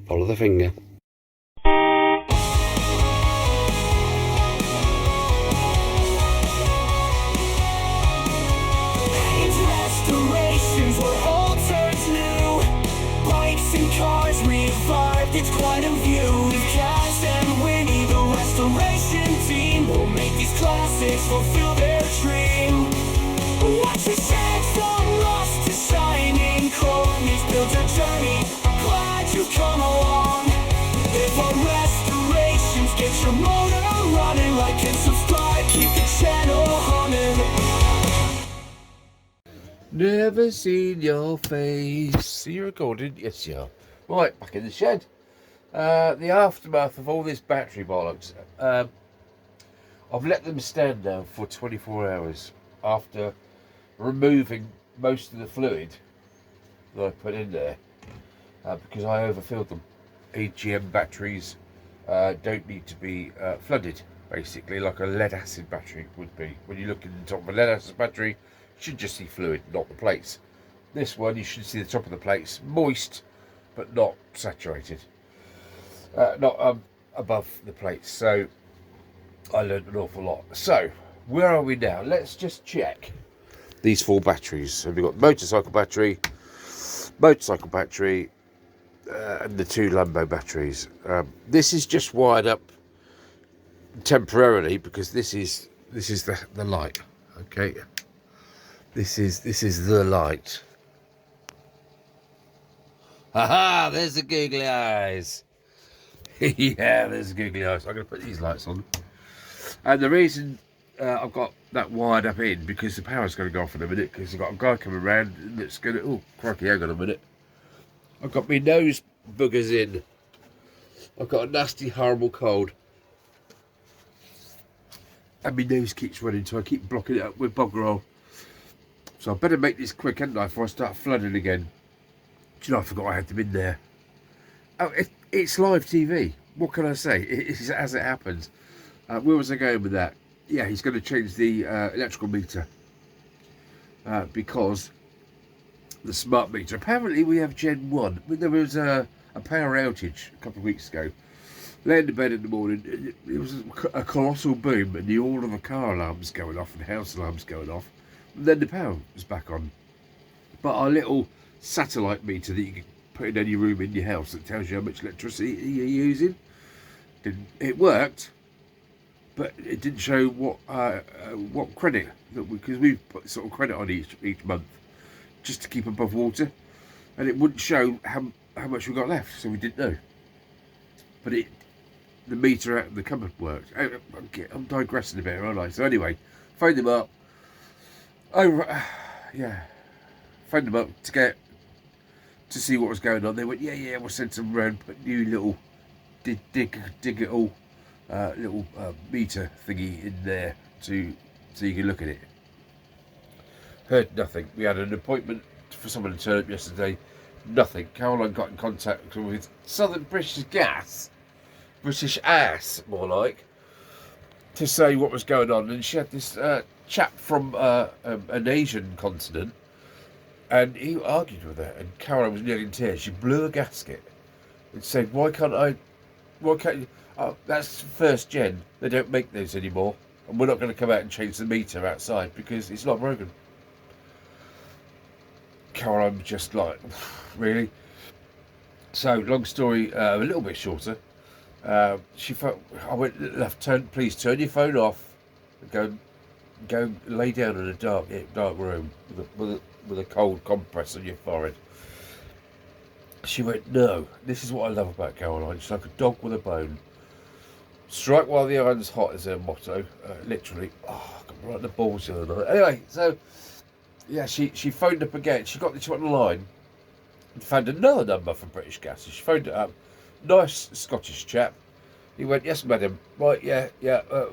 Follow the finger. Restorations where all turns new. Bikes and cars revived, it's quite a view. With Kaz and Winnie, the restoration team will make these classics fulfill their dream. Watch the shed from rust to shining chrome. It's built a journey, glad you've come along. If our restorations get your motor running, like and subscribe, keep the channel humming. Never seen your face. Are you recording? Yes, you are. Right, back in the shed. The aftermath of all this battery bollocks. I've let them stand now for 24 hours after removing most of the fluid that I put in there because I overfilled them. AGM batteries don't need to be flooded, basically, like a lead acid battery would be. When you look in the top of a lead acid battery, you should just see fluid, not the plates. This one, you should see the top of the plates moist, but not saturated, not above the plates. So I learned an awful lot. So where are we now? Let's just check these 4 batteries. So we've got motorcycle battery, and the 2 Lambo batteries. This is just wired up temporarily because this is the light. Okay, this is the light. Haha! There's the googly eyes. Yeah, there's the googly eyes. I'm going to put these lights on. And the reason I've got that wired up in, because the power's going to go off in a minute, because I've got a guy coming around that's going to... Oh, crikey, hang on a minute. I've got my nose boogers in. I've got a nasty, horrible cold. And my nose keeps running, so I keep blocking it up with bog roll. So I better make this quick, hadn't I, before I start flooding again. Do you know, I forgot I had them in there. Oh, it's live TV. What can I say? It's as it happens. Where was I going with that? Yeah, he's going to change the electrical meter because the smart meter. Apparently, we have Gen 1. There was a power outage a couple of weeks ago. Laying in bed in the morning, it was a colossal boom, and all of the car alarms going off and house alarms going off. And then the power was back on. But our little satellite meter that you can put in any room in your house that tells you how much electricity you're using, it worked, but it didn't show what credit, because we put sort of credit on each month just to keep above water, and it wouldn't show how much we got left, so we didn't know. But the meter out of the cupboard worked. I'm digressing a bit, aren't I? So anyway, phoned them up. Phoned them up to see what was going on. They went, yeah, we'll send some round, put new little digital little meter thingy in there so you can look at it. Heard nothing. We had an appointment for someone to turn up yesterday. Nothing. Caroline got in contact with Southern British Gas, British Ass, more like, to say what was going on. And she had this chap from an Asian continent, and he argued with her, and Caroline was nearly in tears. She blew a gasket and said, why can't you, that's first gen, they don't make those anymore, and we're not going to come out and change the meter outside because it's not broken. Caroline was just like, really? So, long story, a little bit shorter, I went, please turn your phone off and go lay down in a dark room with a cold compress on your forehead. She went, no, this is what I love about Caroline. She's like a dog with a bone. Strike while the iron's hot is her motto. Literally, I got right in the balls the other night. Anyway, so, yeah, she phoned up again. She got this one on the line and found another number from British Gas. So she phoned it up. Nice Scottish chap. He went, yes, madam. Right, yeah.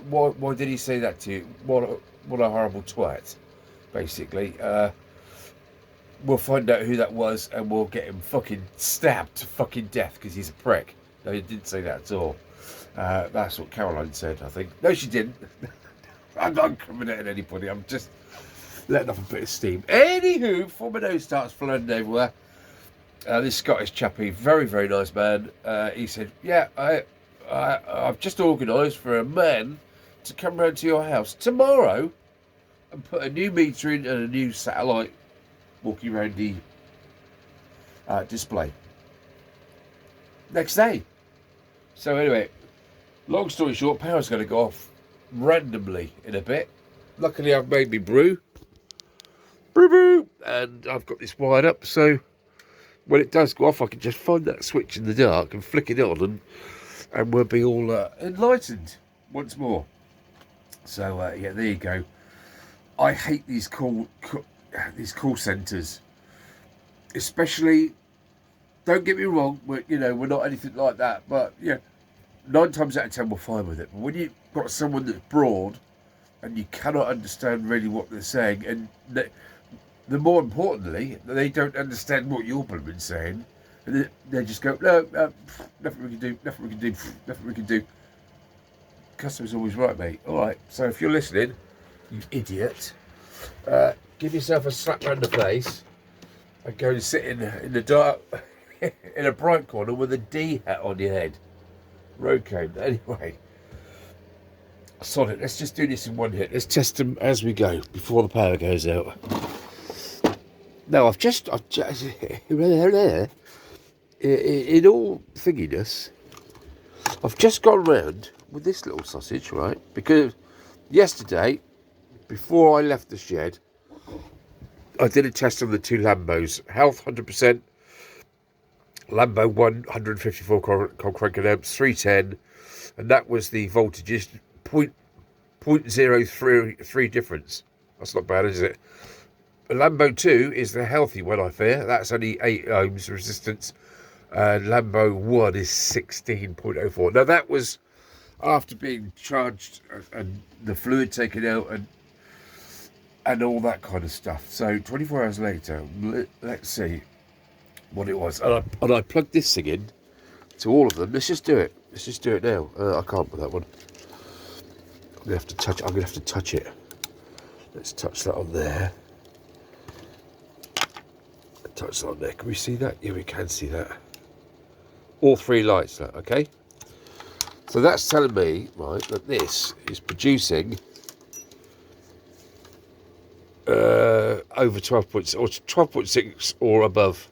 Why did he say that to you? What a horrible twat, basically. We'll find out who that was, and we'll get him fucking stabbed to fucking death because he's a prick. No, he didn't say that at all. That's what Caroline said, I think. No, she didn't. I'm not incriminating anybody. I'm just letting off a bit of steam. Anywho, before my nose starts flooding everywhere, This Scottish chappie, very, very nice man. He said, yeah, I've just organised for a man to come round to your house tomorrow and put a new meter in and a new satellite walking around the display. Next day. So anyway, long story short, power's going to go off randomly in a bit. Luckily, I've made me brew, and I've got this wired up, so when it does go off, I can just find that switch in the dark and flick it on, and we'll be all enlightened once more. So yeah, there you go. I hate these call centres, especially. Don't get me wrong, we're not anything like that, but yeah, 9 times out of 10 we're fine with it. But when you've got someone that's broad and you cannot understand really what they're saying, and the more importantly, they don't understand what you're blooming saying, and they just go, no, nothing we can do, nothing we can do, nothing we can do. Customer's always right, mate. All right, so if you're listening, you idiot, give yourself a slap round the face and go and sit in the dark in a bright corner with a D hat on your head. Road cone. Anyway, solid. Let's just do this in one hit. Let's test them as we go before the power goes out. Now, I've just in all thinginess, I've just gone round with this little sausage, right? Because yesterday, before I left the shed, I did a test on the 2 Lambos. Health 100%. Lambo 154 cranking amps, 310, and that was the voltages, 0.033 difference. That's not bad, is it? The Lambo 2 is the healthy one, I fear. That's only 8 ohms resistance, and Lambo 1 is 16.04. Now that was after being charged and the fluid taken out and all that kind of stuff. So 24 hours later, let's see what it was. And I plugged this thing in to all of them. Let's just do it. Let's just do it now. I can't with that one. I'm gonna have to touch it. Let's touch that on there. Touch that on there. Can we see that? Yeah, we can see that. All 3 lights, okay? So that's telling me, right, that this is producing over 12.6 or above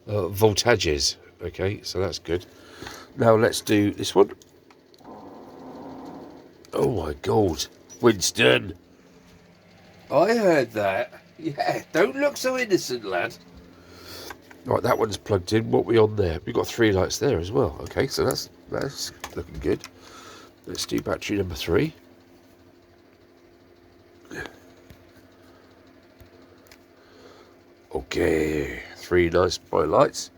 voltages. Okay, so that's good. Now let's do this one. Oh my god, Winston, I heard that. Yeah, don't look so innocent, lad. Right, that one's plugged in. What are we on there? We've got 3 lights there as well. Okay, so that's looking good. Let's do battery number 3. Okay, 3 nice bright lights.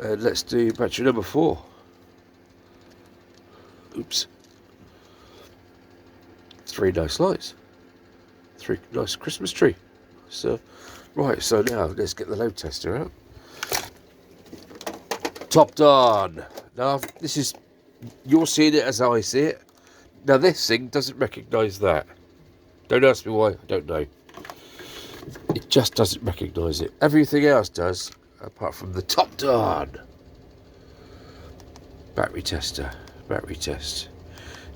And let's do battery number 4. Oops. 3 nice lights. 3 nice Christmas tree. So, right, so now let's get the load tester out. Topped on. Now, this is, you're seeing it as I see it. Now, this thing doesn't recognise that. Don't ask me why, I don't know. It just doesn't recognise it. Everything else does, apart from the topped on. Battery tester, battery test.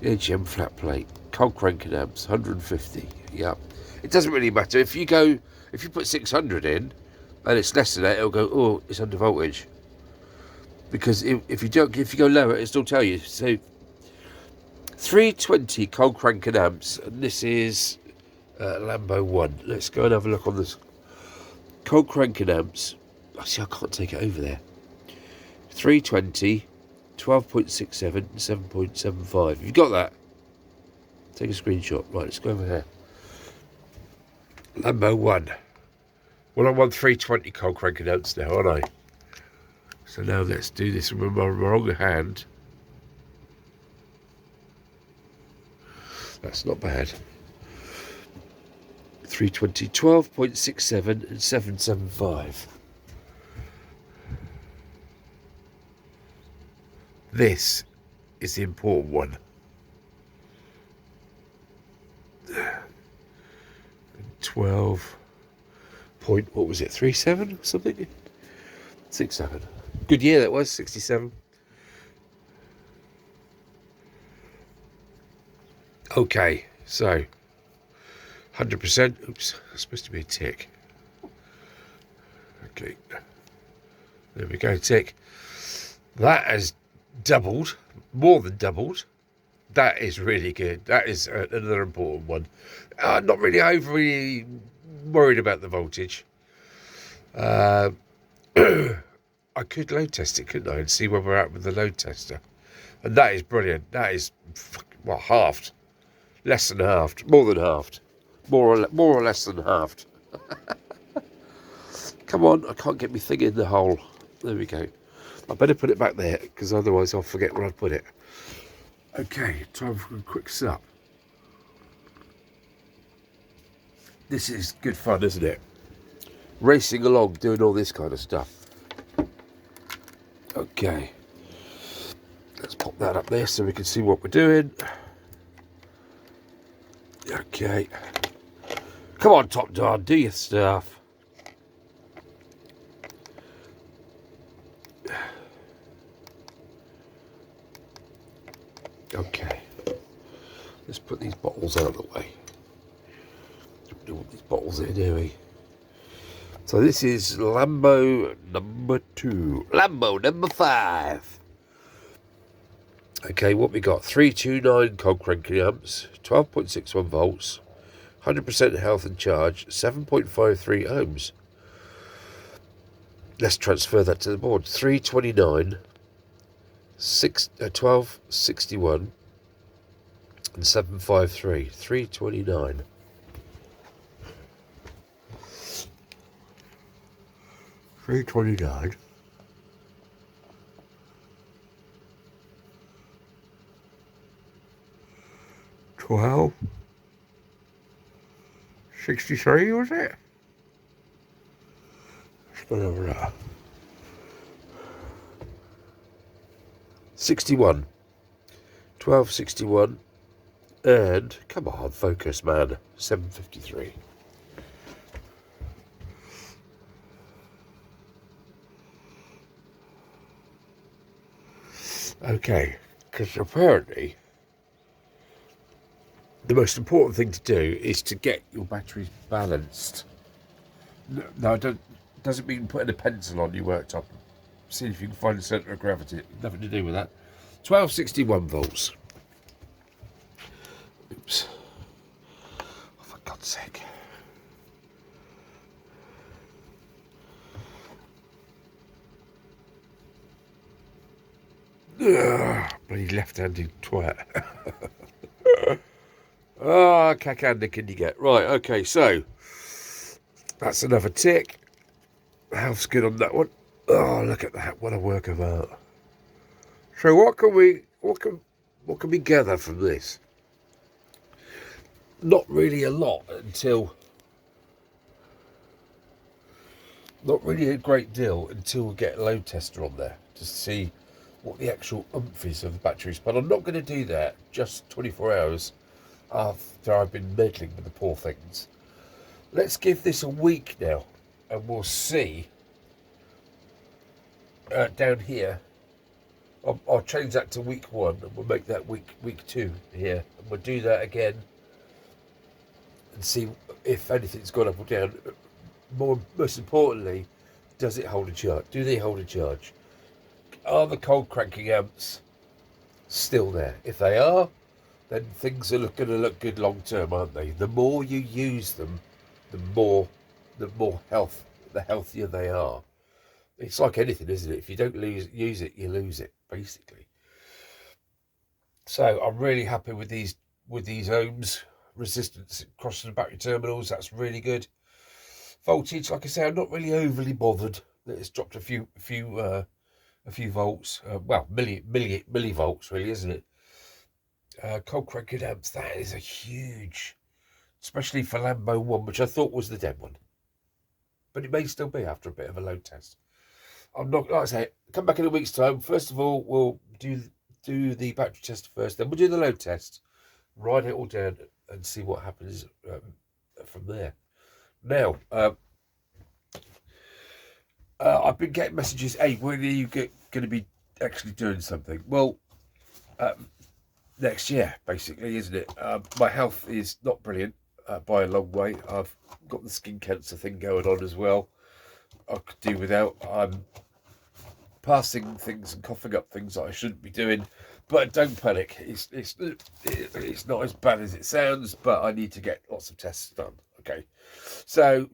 AGM flat plate, cold cranking amps, 150. Yep. It doesn't really matter. If you put 600 in and it's less than that, it'll go, oh, it's under voltage. Because if you go lower, it'll still tell you. So 320 cold cranking amps, and this is Lambo 1. Let's go and have a look on this. Cold cranking amps. I see, I can't take it over there. 320, 12.67, and 7.75. You got that? Take a screenshot. Right, let's go over here. Lambo 1. Well, I'm on 320 cold cranking amps now, aren't I? So now let's do this with my wrong hand. That's not bad. 320, 12.67 and 775. This is the important one. 12 point, what was it, 37 or something? 67. Good year that was, 67. Okay, so 100%. Oops, that's supposed to be a tick. Okay, there we go, tick. That has doubled, more than doubled. That is really good. That is another important one. Not really overly worried about the voltage. I could load test it, couldn't I, and see where we're at with the load tester. And that is brilliant. That is, well, halved. Less than halved. More than halved. More or less than halved. Come on, I can't get my thing in the hole. There we go. I better put it back there, because otherwise I'll forget where I put it. Okay, time for a quick sup. This is good fun, isn't it? Racing along, doing all this kind of stuff. Okay. Let's pop that up there so we can see what we're doing. Okay. Come on, Top Don, do your stuff. Okay. Let's put these bottles out of the way. Don't want these bottles here, do we? So this is Lambo number 2. Lambo number 5. Okay, what we got? 329 cold cranking amps, 12.61 volts, 100% health and charge, 7.53 ohms. Let's transfer that to the board. 329, 1261, and 753. 329. $329. 1263, was it? Let's go over that. 61. 1261. And, come on, focus, man. 753. Okay, because apparently the most important thing to do is to get your batteries balanced. No, doesn't mean putting a pencil on your worktop. See if you can find the centre of gravity. Nothing to do with that. 1261 volts. Oops. Oh, for God's sake. Ugh, bloody left-handed twat. Ah, cack-handed can you get? Right, okay, so that's another tick. Health's good on that one. Oh, look at that! What a work of art. So, what can we gather from this? Not really a lot until. Not really a great deal until we get a load tester on there to see what the actual oomph is of the batteries. But I'm not going to do that just 24 hours after I've been meddling with the poor things. Let's give this a week now, and we'll see. Down here, I'll change that to week 1, and we'll make that week 2 here, and we'll do that again and see if anything's gone up or down. Most importantly, does it hold a charge? Do they hold a charge? Are the cold cranking amps still there? If they are, then things are going to look good long term, aren't they? The more you use them, the healthier they are. It's like anything, isn't it? If you don't use it, you lose it, basically. So I'm really happy with these ohms, resistance crossing the battery terminals. That's really good. Voltage, like I say, I'm not really overly bothered that it's dropped a few volts. Well, millivolts, really, isn't it? Cold cranking amps. That is a huge, especially for Lambo 1, which I thought was the dead one, but it may still be after a bit of a load test. I'm not, like I say, come back in a week's time. First of all, we'll do the battery test first, then we'll do the load test, write it all down, and see what happens from there. Now, I've been getting messages, hey, when are you going to be actually doing something? Well, next year, basically, isn't it? My health is not brilliant by a long way. I've got the skin cancer thing going on as well. I could do without. I'm passing things and coughing up things that I shouldn't be doing. But don't panic. It's not as bad as it sounds, but I need to get lots of tests done. Okay, so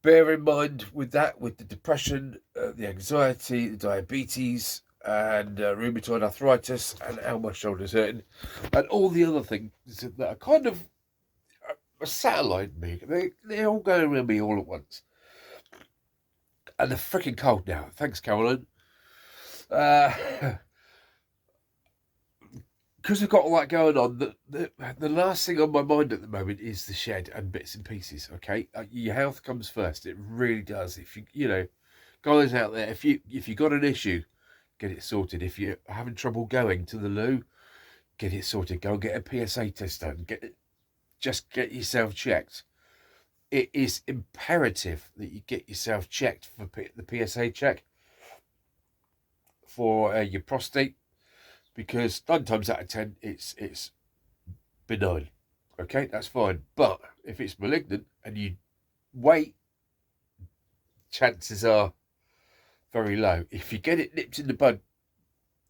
bear in mind with that, with the depression, the anxiety, the diabetes, and rheumatoid arthritis, and how my shoulder's hurting, and all the other things that are kind of a satellite me. They're all going around me all at once. And they're freaking cold now. Thanks, Caroline. Because we've got all that going on, the last thing on my mind at the moment is the shed and bits and pieces. Okay, your health comes first. It really does. If you know, guys out there, if you got an issue, get it sorted. If you're having trouble going to the loo, get it sorted. Go and get a PSA test done. Just get yourself checked. It is imperative that you get yourself checked for the PSA check for your prostate, because 9 times out of 10 it's benign. Okay, that's fine. But if it's malignant and you wait, chances are very low. If you get it nipped in the bud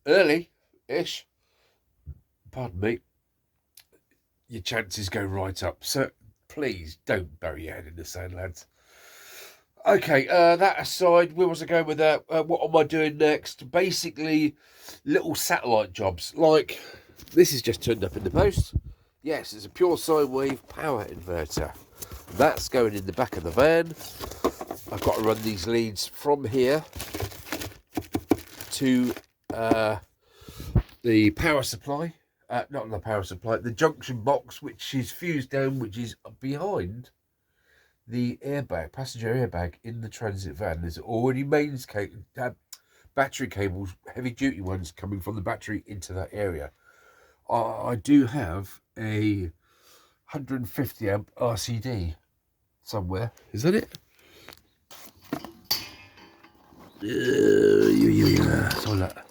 early-ish, pardon me, your chances go right up. So please don't bury your head in the sand, lads. Okay, that aside, where was I going with that? What am I doing next? Basically, little satellite jobs. Like, this has just turned up in the post. Yes, it's a pure sine wave power inverter. That's going in the back of the van. I've got to run these leads from here to the power supply. Not the power supply, the junction box, which is fused down, which is behind the airbag, passenger airbag in the transit van. There's already battery cables, heavy duty ones, coming from the battery into that area. I do have a 150 amp RCD somewhere. Is that it? Sorry, that.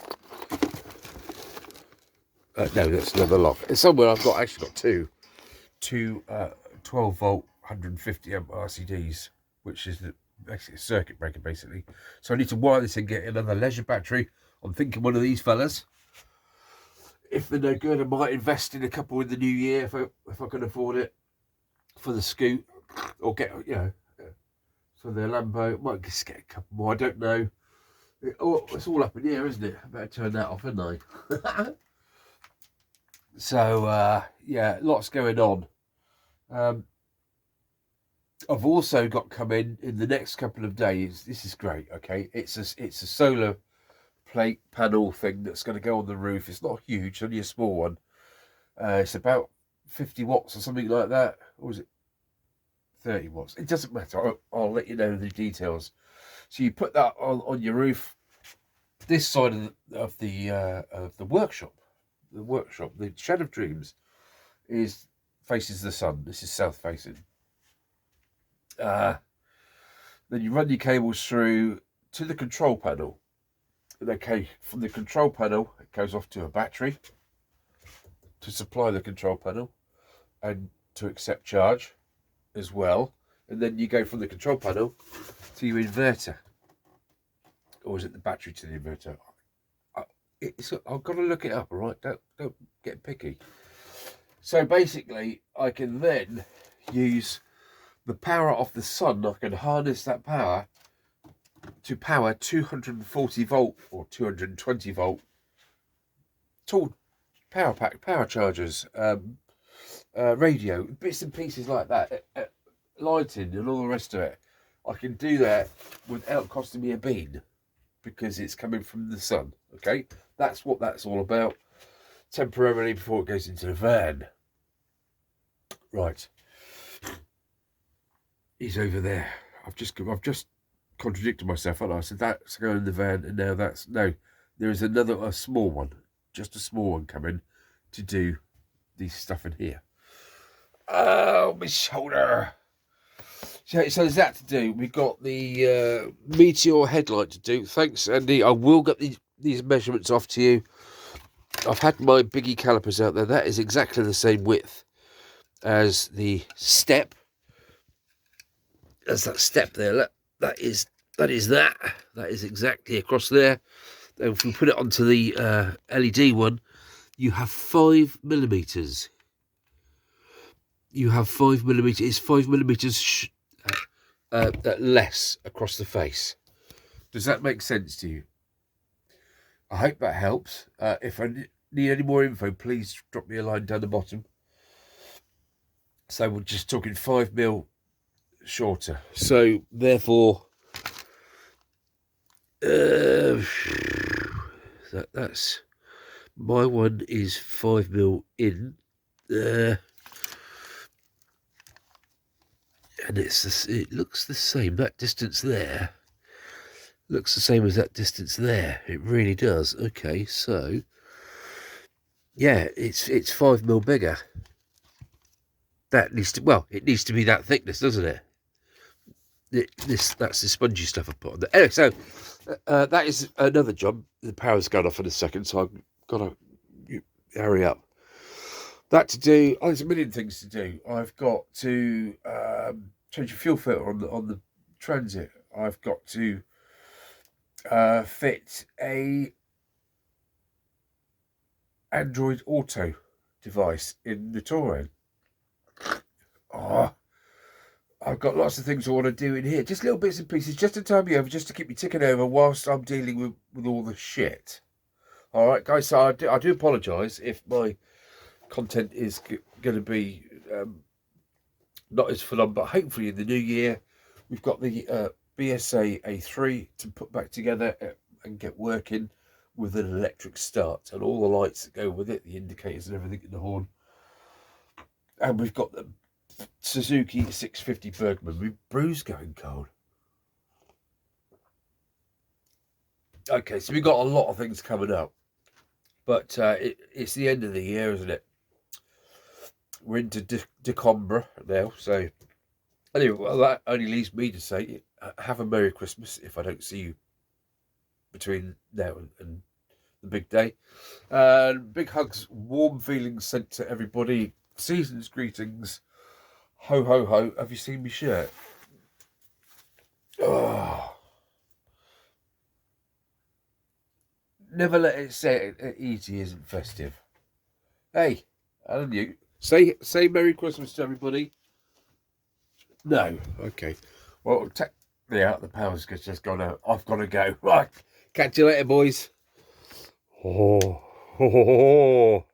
No, that's another lock. Somewhere I've actually got two 12 volt 150 amp RCDs, which is basically a circuit breaker, basically. So I need to wire this and get another leisure battery. I'm thinking one of these fellas. If they're no good, I might invest in a couple in the new year if I can afford it for the scoot, or get, you know, for the Lambo. Might just get a couple more. I don't know. It's all up in the air, isn't it? I better turn that off, hadn't I? So yeah, lots going on. I've also got coming in the next couple of days. This is great. Okay, it's a solar plate panel thing that's going to go on the roof. It's not huge, only a small one. It's about 50 watts or something like that, or is it 30 watts? It doesn't matter. I'll let you know the details. So you put that on your roof. This side of the workshop. The Shed of Dreams faces the sun. This is south facing. Then you run your cables through to the control panel. Okay, from the control panel, it goes off to a battery to supply the control panel and to accept charge as well. And then you go from the control panel to your inverter. Or is it the battery to the inverter? I've got to look it up, all right? Don't get picky. So basically, I can then use the power of the sun. I can harness that power to power 240 volt or 220 volt tall power chargers, radio, bits and pieces like that, lighting and all the rest of it. I can do that without costing me a bean because it's coming from the sun. Okay, that's what that's all about. Temporarily before it goes into the van. Right, he's over there. I've just contradicted myself, and I said that's going in the van, and now that's no. There is a small one, just a small one coming to do this stuff in here. Oh, my shoulder. So there's that to do. We've got the Meteor headlight to do. Thanks, Andy. I will get these measurements off to you. I've had my biggie calipers out there. That is exactly the same width as the step. As that step there. Look, that is that. That is exactly across there. And if we put it onto the LED one, you have 5mm. You have 5mm. It's 5mm less across the face. Does that make sense to you? I hope that helps. If I need any more info, please drop me a line down the bottom. So we're just talking 5mm shorter. So therefore, that's my one is 5mm in, and it looks the same. That distance there looks the same as that distance there. It really does. Okay, so yeah, it's 5mm bigger. That needs to, well, it needs to be that thickness, doesn't it? That's the spongy stuff I put on there. Anyway, so that is another job. The power's going off in a second, so I've got to hurry up. That to do. Oh, there's a million things to do. I've got to change a fuel filter on the Transit. I've got to fit a Android Auto device in the Touran. Oh, I've got lots of things I want to do in here. Just little bits and pieces, just to time me over, just to keep me ticking over whilst I'm dealing with all the shit. All right, guys, so I do apologise if my content is going to be not as full on, but hopefully in the new year, we've got the BSA A3 to put back together and get working with an electric start and all the lights that go with it, the indicators and everything in the horn. And we've got the Suzuki 650 Bergman with brews going cold. Okay, so we've got a lot of things coming up, but it's the end of the year, isn't it? We're into Decombra now, so anyway, well, that only leaves me to say have a Merry Christmas if I don't see you between now and the big day. Big hugs, warm feelings sent to everybody. Season's greetings. Ho, ho, ho. Have you seen me shirt? Oh. Never let it say easy isn't festive. Hey, Alan, you say Merry Christmas to everybody. No, okay. Well, yeah, the power's just gone out. I've got to go. Right, catch you later, boys. Oh.